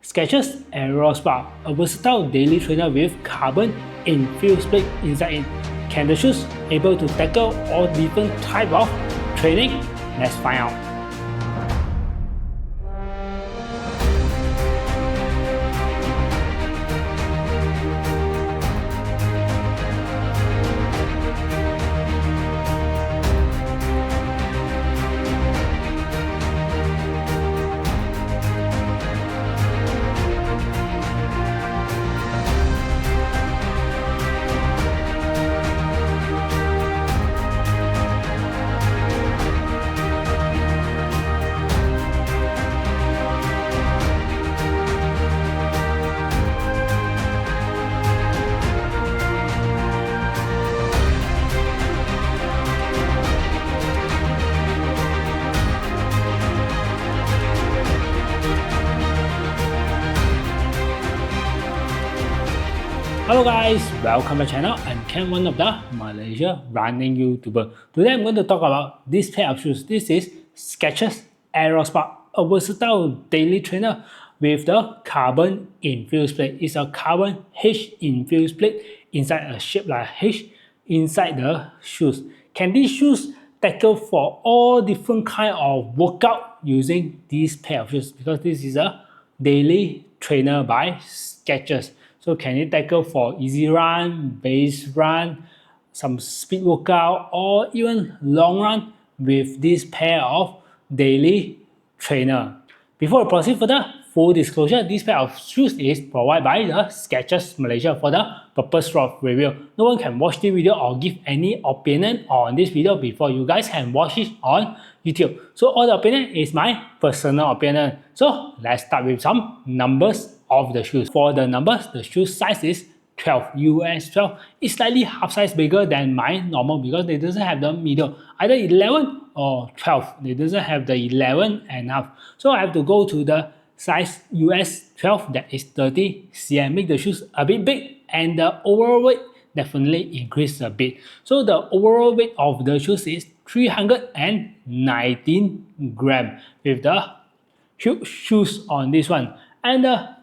Skechers Aero, a versatile daily trainer with carbon infused plate inside it. Can the shoes able to tackle all different type of training? Let's find out. Hello guys, welcome to my channel. I'm Ken, one of the Malaysia running YouTuber. Today I'm going to talk about this pair of shoes. This is Skechers Aero, a versatile daily trainer with the carbon infused plate. It's a carbon H infused plate inside a shape like H inside the shoes. Can these shoes tackle for all different kind of workout using this pair of shoes? Because this is a daily trainer by Skechers. So can it tackle for easy run, base run, some speed workout, or even long run with this pair of daily trainer? Before I proceed further, full disclosure, this pair of shoes is provided by the Skechers Malaysia for the purpose of review. No one can watch this video or give any opinion on this video before you guys can watch it on YouTube. So all the opinion is my personal opinion. So let's start with some numbers of the shoes. For the numbers, the shoe size is 12, US 12. It's slightly half size bigger than my normal because it doesn't have the middle, either 11 or 12. It doesn't have the 11 and half. So I have to go to the size US 12, that is 30 cm, make the shoes a bit big, and the overall weight definitely increase a bit. So the overall weight of the shoes is 319 gram with the shoes on this one. And the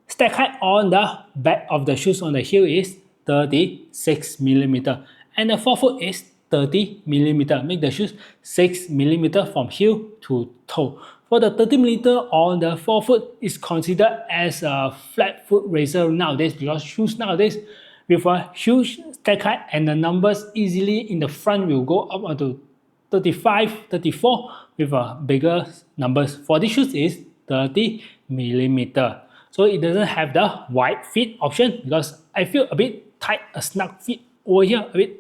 stack height on the back of the shoes on the heel is 36 mm, and the forefoot is 30 mm. Make the shoes 6 mm from heel to toe. For the 30 mm on the forefoot is considered as a flat foot racer nowadays, because shoes nowadays with a huge stack height and the numbers easily in the front will go up to 35, 34 with a bigger numbers. For these shoes is 30 mm. So it doesn't have the wide fit option because I feel a bit tight, a snug fit over here, a bit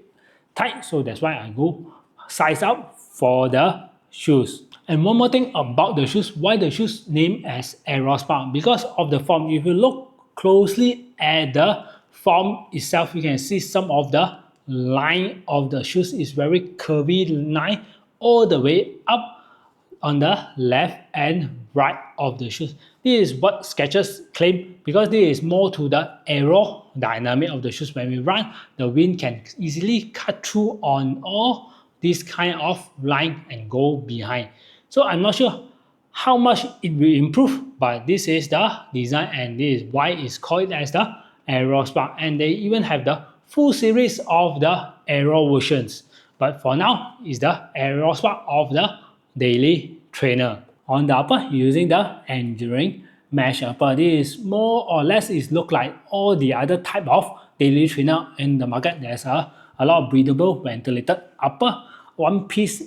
tight. So that's why I go size up for the shoes. And one more thing about the shoes, why the shoes named as Aero, because of the form. If you look closely at the form itself, you can see some of the line of the shoes is very curvy line all the way up on the left and right of the shoes. This is what Skechers claim, because this is more to the aerodynamic of the shoes. When we run, the wind can easily cut through on all this kind of line and go behind. So I'm not sure how much it will improve, but this is the design and this is why it's called as the Aero. And they even have the full series of the Aero versions. But for now, it's the Aero of the daily trainer. On the upper, using the engineering mesh upper. This is more or less is look like all the other type of daily trainer in the market. There's a lot of breathable ventilated upper, one piece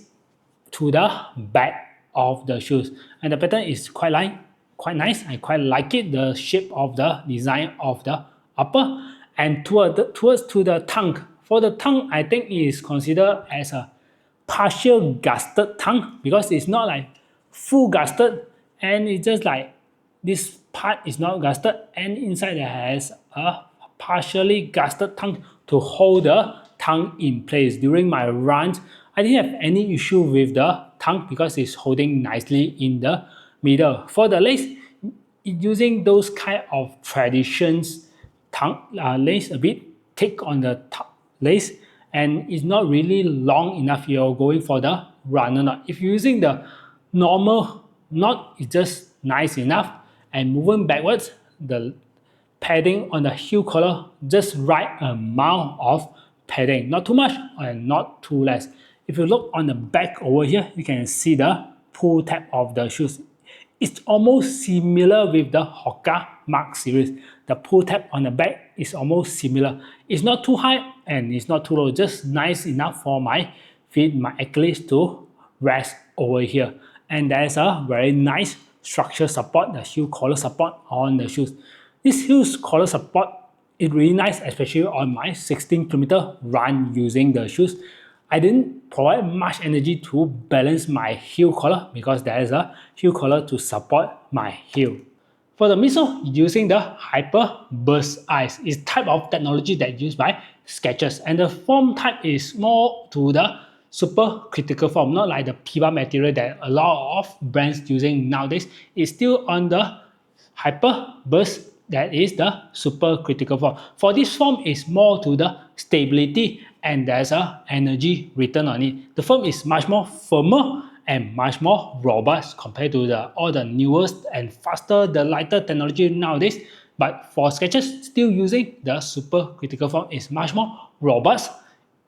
to the back of the shoes, and the pattern is quite nice. I quite like it, the shape of the design of the upper. And towards to the tongue. For the tongue, I think it is considered as a partial gusted tongue, because it's not like full gusted, and it's just like this part is not gusted, and inside there has a partially gusted tongue to hold the tongue in place. During my runs, I didn't have any issue with the tongue because it's holding nicely in the middle. For the lace, using those kind of traditions tongue lace, a bit thick on the lace, and it's not really long enough. You're going for the runner knot. If you're using the normal knot, it's just nice enough. and moving backwards, the padding on the heel collar, just right amount of padding, not too much and not too less. If you look on the back over here, you can see the pull tab of the shoes. It's almost similar with the Hoka Mark series. The pull tab on the back is almost similar. It's not too high and it's not too low, just nice enough for my feet, my ankles to rest over here. And there's a very nice structure support, the heel collar support on the shoes. This heel collar support is really nice, especially on my 16-kilometer run using the shoes. I didn't provide much energy to balance my heel collar because there is a heel collar to support my heel. For the midsole, using the Hyper Burst Ice is type of technology that used by Skechers, and the foam type is more to the super critical foam, not like the Piva material that a lot of brands using nowadays. It's still on the Hyper Burst, that is the super critical foam. For this foam is more to the stability and there's a energy return on it. The foam is much more firmer and much more robust compared to all the newest and faster, the lighter technology nowadays. But for Skechers, still using the super critical foam is much more robust,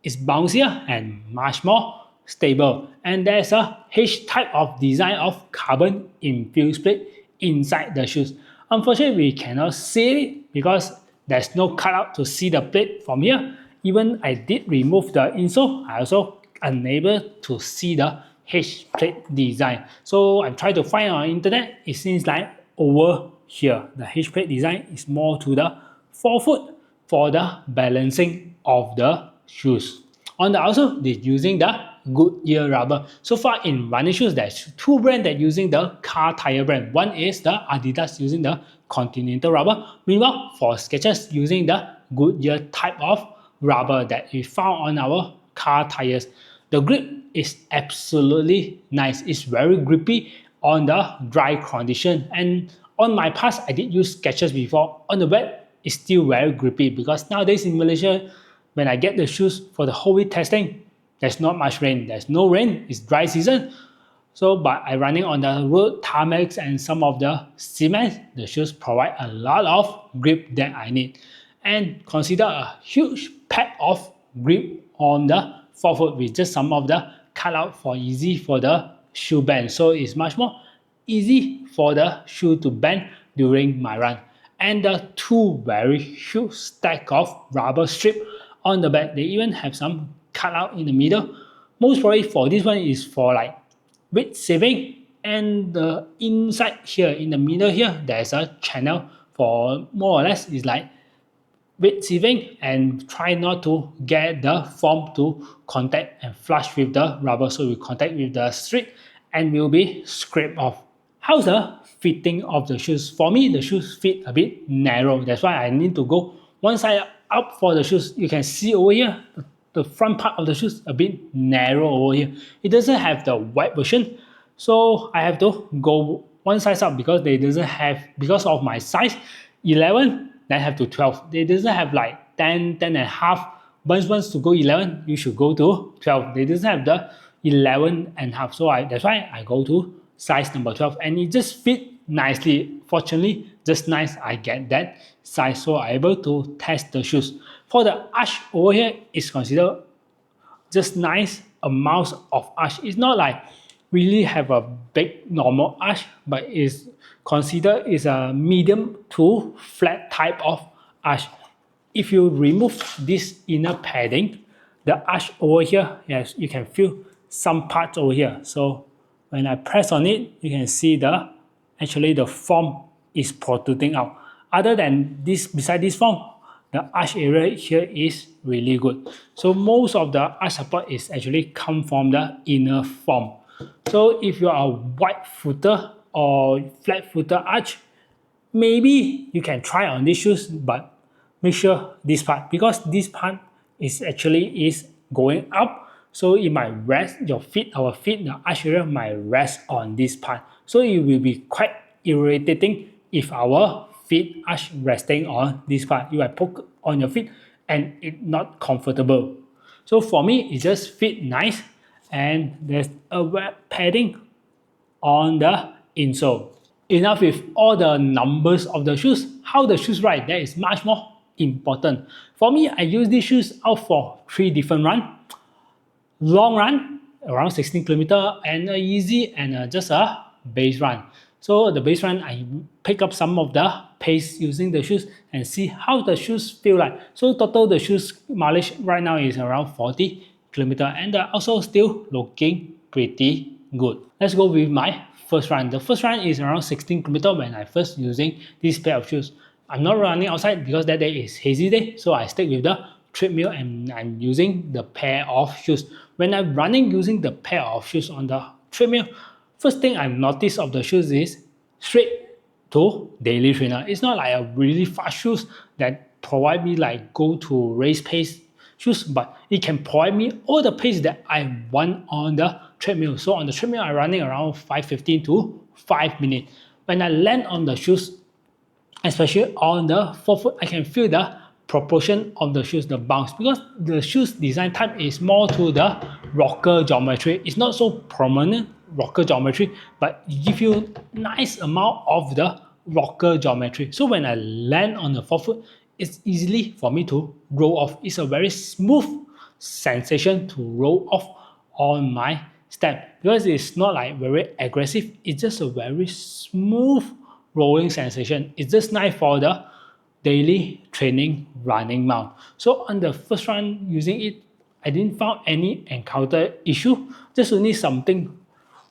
it's bouncier and much more stable. And there's a H type of design of carbon infused plate inside the shoes. Unfortunately, we cannot see it because there's no cutout to see the plate from here. Even I did remove the insole, I also unable to see the H plate design. So I'm trying to find on the internet. It seems like over here, the H plate design is more to the forefoot for the balancing of the shoes. On the outsole, they're using the Goodyear rubber. So far in running shoes, there's two brands that using the car tire brand. One is the Adidas using the Continental rubber. Meanwhile, for Skechers using the Goodyear type of rubber that we found on our car tires. The grip is absolutely nice. It's very grippy on the dry condition. And on my past, I did use Skechers before. On the wet, it's still very grippy because nowadays in Malaysia, when I get the shoes for the whole week testing, there's not much rain. There's no rain. It's dry season. So, but I running on the road tarmacs and some of the cement, the shoes provide a lot of grip that I need. And consider a huge pack of grip on the forefoot with just some of the cutout for easy for the shoe bend. So it's much more easy for the shoe to bend during my run. And the two very huge stack of rubber strip on the back. They even have some cutout in the middle. Most probably for this one is for like weight saving, and the inside here in the middle here there's a channel for more or less is like weight saving and try not to get the foam to contact and flush with the rubber, so we contact with the strip and will be scraped off. How's the fitting of the shoes? For me, the shoes fit a bit narrow. That's why I need to go one side up for the shoes. You can see over here, the front part of the shoes a bit narrow over here. It doesn't have the wide version, so I have to go one size up because they doesn't have, because of my size 11, then have to 12. They doesn't have like 10, 10 and a half. Once to go 11, you should go to 12. They doesn't have the 11 and a half, so that's why I go to size number 12, and it just fit nicely. Fortunately, just nice I get that size, so I'm able to test the shoes. For the arch over here, it's considered just nice amounts of arch. It's not like really have a big normal arch, but it's considered is a medium to flat type of arch. If you remove this inner padding, the arch over here, yes, you can feel some parts over here. So when I press on it, you can see actually the foam is protruding out. Other than this, beside this foam, the arch area here is really good. So most of the arch support is actually come from the inner foam. So if you are a wide footer or flat footer arch, maybe you can try on these shoes, but make sure this part, because this part is actually going up, so it might rest your feet, our feet, the arch area might rest on this part. So it will be quite irritating if our feet arch resting on this part. You might poke on your feet and it's not comfortable. So for me, it just fit nice, and there's a wet padding on the insole. enough with all the numbers of the shoes. How the shoes ride, that is much more important. For me, I use these shoes out for 3 different runs. Long run, around 16 kilometer, and easy and just a base run. So the base run, I pick up some of the pace using the shoes and see how the shoes feel like. So total the shoes mileage right now is around 40 kilometer, and also still looking pretty good. Let's go with my first run. The first run is around 16 kilometer when I first using this pair of shoes. I'm not running outside because that day is hazy day, so I stick with the treadmill and I'm using the pair of shoes. When I'm running using the pair of shoes on the treadmill, first thing I've noticed of the shoes is straight to daily trainer. It's not like a really fast shoes that provide me like go to race pace shoes, but it can provide me all the pace that I want on the treadmill. So on the treadmill, I'm running around 5:15 to 5 minutes. When I land on the shoes, especially on the forefoot, I can feel the proportion of the shoes, the bounce, because the shoes design type is more to the rocker geometry. It's not so prominent rocker geometry, but it gives you nice amount of the rocker geometry. So when I land on the forefoot, it's easily for me to roll off. It's a very smooth sensation to roll off on my step because it's not like very aggressive. It's just a very smooth rolling sensation. It's just nice for the daily training running mount. So on the first run using it, I didn't find any encounter issue. Just only something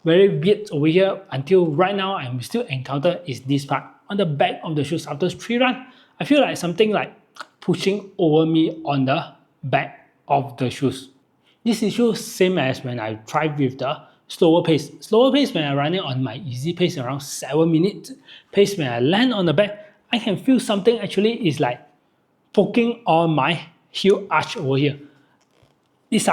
very weird over here until right now I'm still encounter is this part. On the back of the shoes after 3 runs, I feel like something like pushing over me on the back of the shoes. This issue same as when I tried with the slower pace. Slower pace when I'm running on my easy pace around 7 minutes pace, when I land on the back, I can feel something actually is like poking on my heel arch over here. This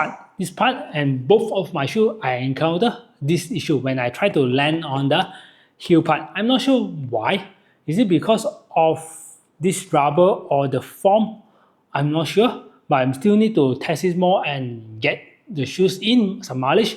part and both of my shoe, I encounter this issue when I try to land on the heel part. I'm not sure why. Is it because of this rubber or the foam? I'm not sure, but I still need to test it more and get the shoes in some mileage,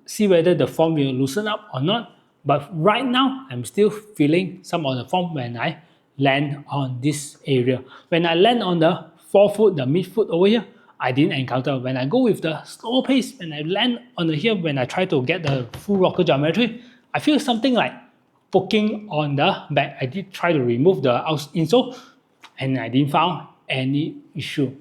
see whether the foam will loosen up or not. But right now, I'm still feeling some of the foam when I land on this area. When I land on the forefoot, the midfoot over here, I didn't encounter. When I go with the slow pace, when I land on the heel, when I try to get the full rocker geometry, I feel something like poking on the back. I did try to remove the insole and I didn't find any issue.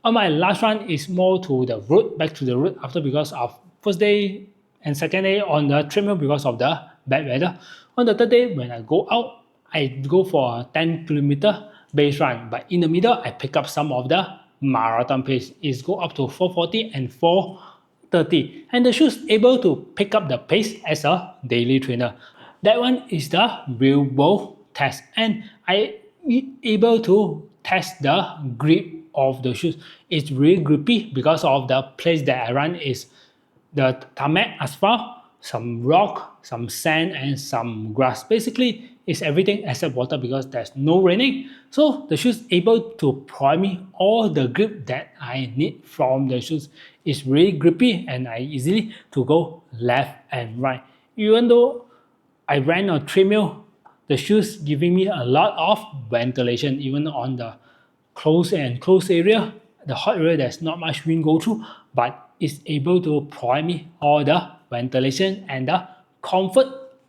On my last run is more to the road, back to the road after because of first day and second day on the treadmill because of the bad weather. On the third day when I go out, I go for a 10 kilometer base run, but in the middle I pick up some of the marathon pace. It's go up to 4:40 and 4:30, and the shoes able to pick up the pace as a daily trainer. That one is the real world test, and I able to test the grip of the shoes. It's really grippy because of the place that I run is the tarmac asphalt, some rock, some sand, and some grass. Basically, it's everything except water because there's no raining. So the shoes able to provide me all the grip that I need from the shoes. It's really grippy and I easily to go left and right. Even though I ran a treadmill, the shoes giving me a lot of ventilation even on the closed area, the hot area there's not much wind go through, but it's able to provide me all the ventilation and the comfort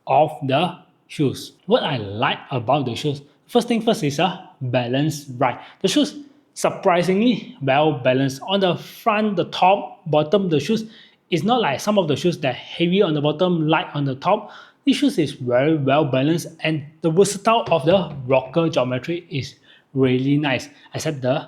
of the shoes. What I like about the shoes, first thing first is a balanced ride. The shoes surprisingly well balanced. On the front, the top, bottom, the shoes is not like some of the shoes that heavy on the bottom, light on the top. This shoes is very well balanced and the versatile of the rocker geometry is really nice, except the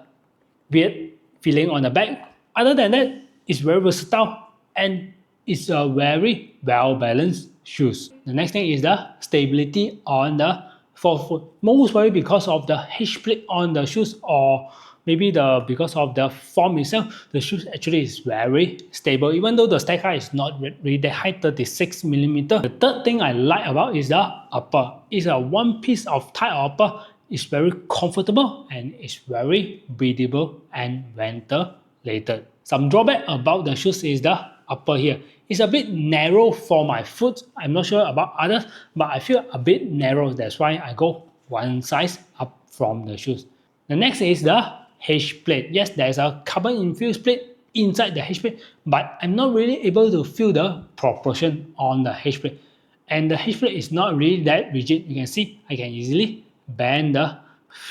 weird feeling on the back. Other than that, it's very versatile and it's a very well balanced shoes. The next thing is the stability on the forefoot. Most probably because of the H plate on the shoes or maybe because of the form itself, the shoes actually is very stable. Even though the stack height is not really that high, 36mm. The third thing I like about is the upper. It's a one piece of tight upper. It's very comfortable and it's very breathable and ventilated. Some drawback about the shoes is the upper here. It's a bit narrow for my foot. I'm not sure about others, but I feel a bit narrow. That's why I go one size up from the shoes. The next is the H plate. Yes, there's a carbon infused plate inside the H plate, but I'm not really able to feel the proportion on the H plate. And the H plate is not really that rigid. You can see I can easily bend the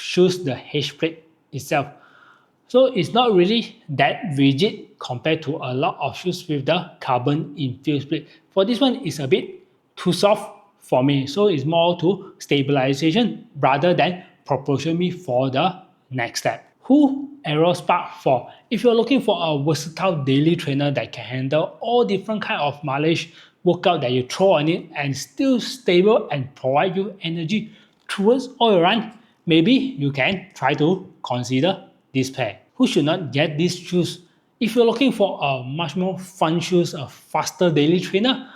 shoes, the H plate itself. So it's not really that rigid compared to a lot of shoes with the carbon infused plate. For this one, it's a bit too soft for me. So it's more to stabilization rather than proportion me for the next step. Who Aero Spark for? If you're looking for a versatile daily trainer that can handle all different kind of mileage workout that you throw on it and still stable and provide you energy towards all your run, maybe you can try to consider this pair. Who should not get these shoes? If you're looking for a much more fun shoes, a faster daily trainer,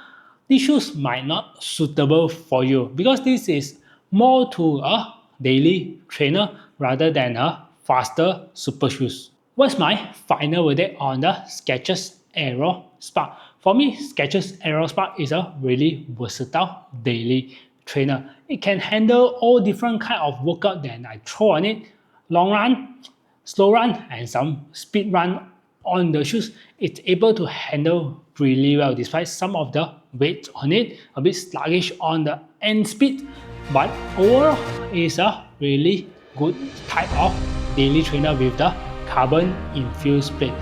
these shoes might not suitable for you because this is more to a daily trainer rather than a faster super shoes. What's my final verdict on the Skechers Aero Spark? For me, Skechers Aero Spark is a really versatile daily trainer. It can handle all different kind of workout that I throw on it. Long run, slow run, and some speed run on the shoes. It's able to handle really well despite some of the weight on it, a bit sluggish on the end speed, but overall it's a really good type of daily trainer with the carbon infused plate.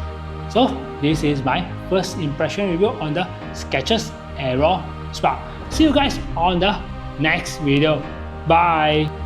So this is my first impression review on the Skechers Aero Spark. See you guys on the next video. Bye.